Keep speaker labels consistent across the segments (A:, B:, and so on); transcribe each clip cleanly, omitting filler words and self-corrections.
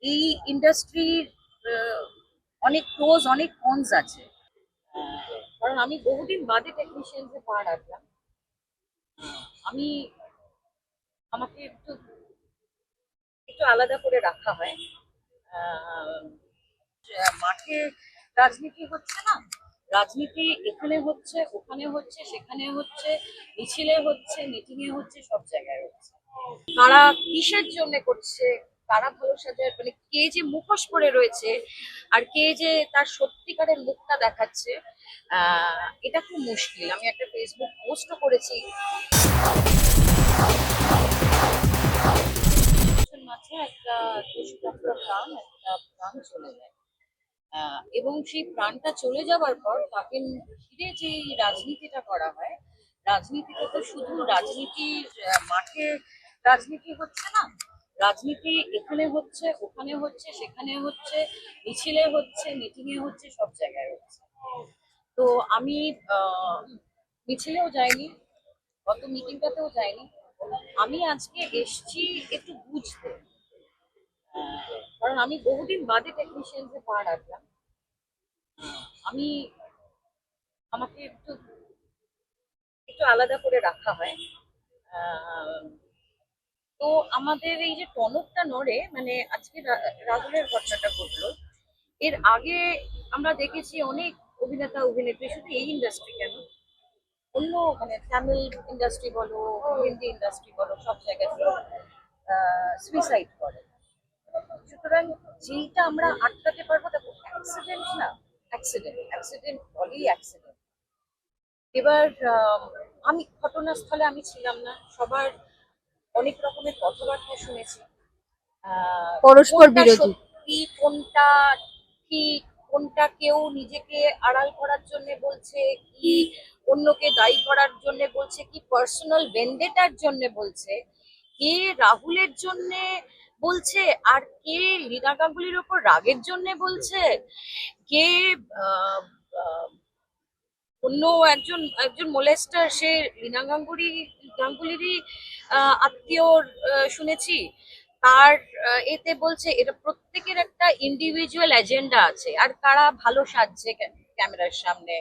A: এই ইন্ডাস্ট্রির অনেক প্রোজ অনেক কনস আছে। কারণ আমি বহুদিন বাদে টেকনিশিয়ানসে পা রাখলাম। আমি আমাকে একটু একটু আলাদা করে রাখা হয়। আহ, মাঠে রাজনীতি হচ্ছে না, রাজনীতি এখানে হচ্ছে, ওখানে হচ্ছে, সেখানে হচ্ছে, মিছিলে হচ্ছে, মিটিং এ হচ্ছে, সব জায়গায় হচ্ছে। কারা কিসের জন্য করছে, কারা ভালো সাজায়, মানে কে যে মুখোশ পরে রয়েছে আর কে যে তার সত্যিকারের মুখটা দেখাচ্ছে, এটা খুব মুশকিল। আমি একটা ফেসবুক পোস্টও করেছি, মাঝে একটা দুষ্প্রাপ্য প্রাণ, একটা প্রাণ চলে যায়। এবং সেই প্রাণটা চলে যাওয়ার পর তাকে ঘিরে যে রাজনীতিটা করা হয়, রাজনীতিটা তো শুধু রাজনীতির মাঠে রাজনীতি হচ্ছে না, রাজনীতি এখানে হচ্ছে, ওখানে হচ্ছে, সেখানে হচ্ছে, মিছিলে হচ্ছে, মিটিং এ হচ্ছে, সব জায়গায় হচ্ছে। তো আমি আহ, মিছিলেও যাইনি, গত মিটিংটাতেও যাইনি। আমি আজকে এসছি একটু বুঝতে, কারণ আমি বহুদিন বাদে টেকনিশিয়ানসে পা রাখলাম। আমি আমাকে একটু একটু আলাদা করে রাখা হয়। আহ, তো আমাদের এই যে টনকটা নড়ে, মানে আজকে রাহুলের ঘটনাটা ঘটলো, এর আগে আমরা দেখেছি অনেক অভিনেতা অভিনেত্রী, শুধু এই ইন্ডাস্ট্রি কেন, অন্য মানে তামিল ইন্ডাস্ট্রি বলো, হিন্দি ইন্ডাস্ট্রি বলো, সব জায়গায় সুইসাইড করে। সুতরাং যেইটা আমরা আটকাতে পারবো, দেখো অ্যাক্সিডেন্ট না, অ্যাক্সিডেন্ট অ্যাক্সিডেন্ট বলেই অ্যাক্সিডেন্ট। এবার আমি ঘটনাস্থলে আমি ছিলাম না, সবার অনেক রকমের কথাবার্তা শুনেছি।
B: পরস্পর
A: কোনটা
B: বিরোধী।
A: সত্যি, কোনটা ঠিক, কোনটা কেউ নিজেকে আড়াল করার জন্য বলছে, কি অন্যকে দায়ী করার জন্য বলছে, কি পার্সোনাল ভেন্ডেটার জন্য বলছে, কে রাহুলের জন্য বলছে, আর কে লীনা গাঙ্গুলির ওপর রাগের জন্য বলছে, কে আহ, আহ, অন্য একজন একজন মোলেস্টার, সে রিনা গাঙ্গুলিরই আত্মীয়, শুনেছি তার এতে বলছে। এটা প্রত্যেকের একটা ইন্ডিভিজুয়াল এজেন্ডা আছে, আর কারা ভালো সাজছে ক্যামেরার সামনে,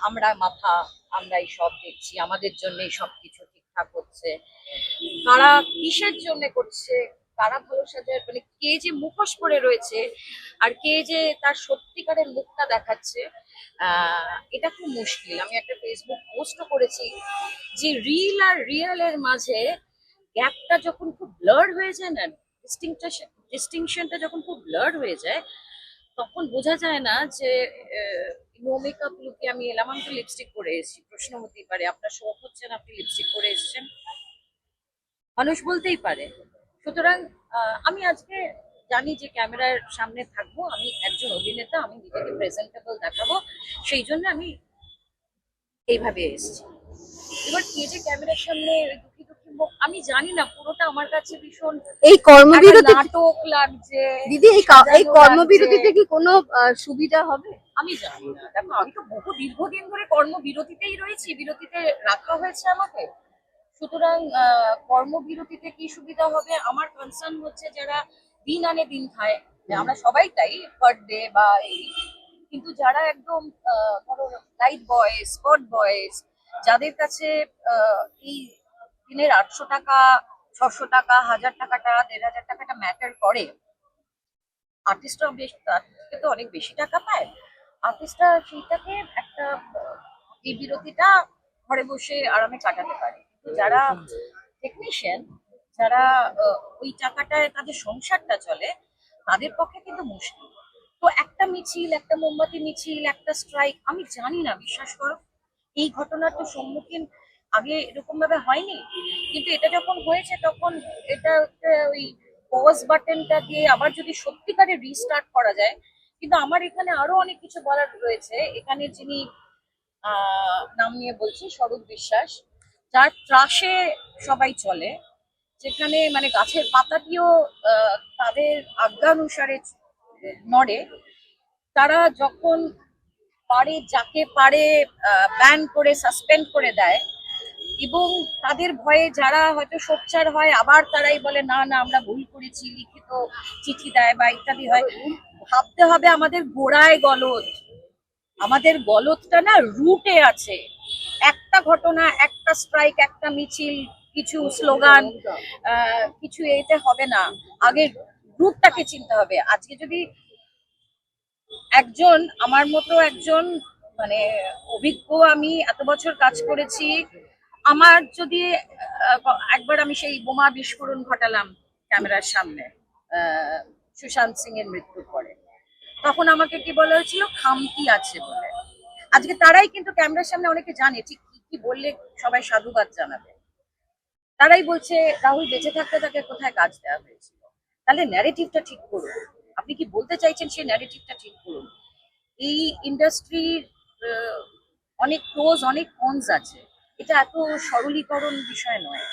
A: আমরা মাথা, আমরাই সব দেখছি, আমাদের জন্যই সবকিছু ঠিকঠাক হচ্ছে, কারা কিসের জন্য করছে, কারা ভালো সাজায়, মানে কে যে মুখোশ পরে রয়েছে আর কে যে তার সত্যিকারের মুখটা দেখাচ্ছে, এটা খুব মুশকিল। আমি একটা ফেসবুক পোস্টও করেছি যে রিল আর রিয়েল এর মাঝে গ্যাপটা যখন খুব ব্লার হয়ে যায় না, ডিস্টিংশনটা যখন খুব ব্লার হয়ে যায়, তখন বোঝা যায় না যে নো মেকআপ লুকে আমি এলাম, আমি তো লিপস্টিক পরে এসেছি, প্রশ্ন হতেই পারে আপনার শখ হচ্ছে না, আপনি লিপস্টিক পরে এসেছেন, মানুষ বলতেই পারে। সুতরাং আমি আজকে জানি যে ক্যামেরার সামনে থাকবো, আমি একজন অভিনেতা, আমি নিজেকে প্রেজেন্টেবল দেখাবো, সেই জন্য আমি এইভাবে এসেছি। এবার কে যে ক্যামেরার সামনে দুঃখী দুঃখী মুখ, আমি জানি না, পুরোটা আমার কাছে ভীষণ
B: এই
A: একটা
B: কর্মবিরতি
A: নাটক লাগছে,
B: দিদি, এই
A: সাজানো লাগছে।
B: কর্মবিরতিতে কি কোনো সুবিধা হবে?
A: আমি জানি না, দেখো আমি তো বহু দীর্ঘদিন ধরে কর্মবিরতিতেই রয়েছি, বিরতিতে রাখা হয়েছে আমাকে। সুতরাং কর্মবিরতিতে কি সুবিধা হবে, আমার কনসার্ন হচ্ছে যারা দিন আনে দিন খায়, আমরা সবাই তাই পার ডে বা এই, কিন্তু যারা একদম ধরো লাইট বয়েজ, স্পট বয়েজ, যাদের কাছে এই দিনের 800 টাকা, 600 টাকা, 1000 টাকাটা, 1500 টাকাটা ম্যাটার করে, আর্টিস্টরা বেশ তার থেকে তো অনেক বেশি টাকা পায়, আর্টিস্টরা সেইটাকে একটা এই বিরতিটা ঘরে বসে আরামে কাটাতে পারে। কিন্তু যারা টেকনিশিয়ান, যারা ওই টাকাটায় তাদের সংসারটা চলে, তাদের পক্ষে কিন্তু মুশকিল। তো একটা মিছিল, একটা মোমবাতি মিছিল, একটা স্ট্রাইক, আমি জানি না, বিশ্বাস করো এই ঘটনার তো সম্মুখীন আগে এরকম ভাবে হয়নি, কিন্তু এটা যখন হয়েছে তখন এটা ওই পজ বাটনটা দিয়ে আবার যদি সত্যিকারে রিস্টার্ট করা যায়। কিন্তু আমার এখানে আরো অনেক কিছু বলার রয়েছে। এখানে যিনি নাম নিয়ে বলছি, স্বরূপ বিশ্বাস, যার ত্রাসে সবাই চলে, যেখানে মানে গাছের পাতা দিয়েও তাদের আজ্ঞানুসারে নড়ে, তারা যখন পারে যাকে পারে ব্যান করে সাসপেন্ড করে দেয়, এবং তাদের ভয়ে যারা হয়তো সোচ্চার হয় আবার তারাই বলে না না আমরা ভুল করেছি, লিখিত চিঠি দেয় বা ইত্যাদি হয়। ভাবতে হবে আমাদের গোড়ায় গলদ, আমাদের গলদটা না রুটে আছে। একটা ঘটনা, একটা স্ট্রাইক, একটা মিছিল, কিছু স্লোগান, কিছু এতে হবে না। আগে রুটটাকে চিনতে হবে। আজকে যদি একজন আমার মতো একজন মানে অভিজ্ঞ, আমি এত বছর কাজ করেছি, আমার যদি একবার আমি সেই বোমা বিস্ফোরণ ঘটালাম ক্যামেরার সামনে সুশান্ত সিং এর মৃত্যুর পরে, তখন আমাকে কি বলা হয়েছিল, খামতি আছে বলে। আজকে তারাই কিন্তু ক্যামেরার সামনে অনেকে জানে ঠিক কি কি বললে সবাই সাধুবাদ জানাবে। তারাই বলছে রাহুল বেঁচে থাকতে তাকে কোথায় কাজ দেওয়া হয়েছিল। তাহলে ন্যারেটিভটা ঠিক করুন, আপনি কি বলতে চাইছেন সেই ন্যারেটিভটা ঠিক করুন। এই ইন্ডাস্ট্রির অনেক প্রোজ অনেক কনস আছে, এটা এত সরলীকরণ বিষয় নয়।